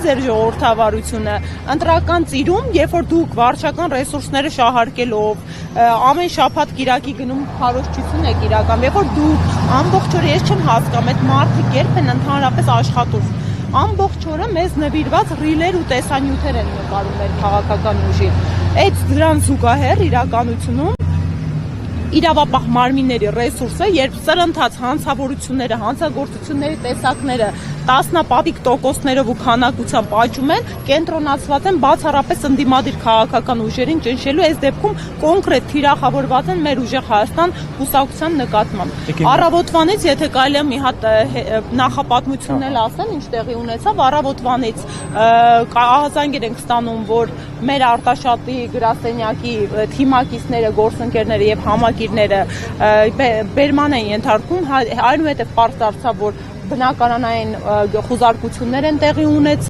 ձեր ժողովրդավարությունը, ընտրական ծիրում, երբ որ դուք վարչական ռեսուրսները շահարկելով, ամեն շաբաթ կիրակի գնում քարոզչություն եք իրական, երբ որ դուք ամբողջ օրը ես չեմ հասկանում, այդ մարդիկ երբ են ընդհանրապես աշխատում, ամբողջ օրը մեզ նվիրված ռիլեր ու տեսանյութեր են նկարում մեր քաղաքական ուժին, այդ դրան զուգահեռ իրականությունում իրավապահ մարմինների ռեսուրսը, երբ սրընթաց հանցավորությունները, հանցագործությունների տեսակները տասնապատիկ տոկոսներով ու քանակությամբ աճում են, կենտրոնացված են բացառապես ընդդիմադիր քաղաքական ուժերին ճնշելու, այս դեպքում կոնկրետ թիրախավորված են մեր ուժեղ Հայաստան կուսակցության նկատմամբ։ Առավոտվանից, եթե կարելի է մի հատ նախապատմությունն էլ ասեմ, ինչ տեղի ունեցավ, առավոտվանից ահազանգեր ենք ստանում, որ մեր Արտաշատի գրասենյակի թիմակիցները, գործընկերները եւ համակիրները բերման են ենթարկվում, այնուհետև պարզ դարձավ, որ բնակարանային խուզարկություններ են տեղի ունեցել։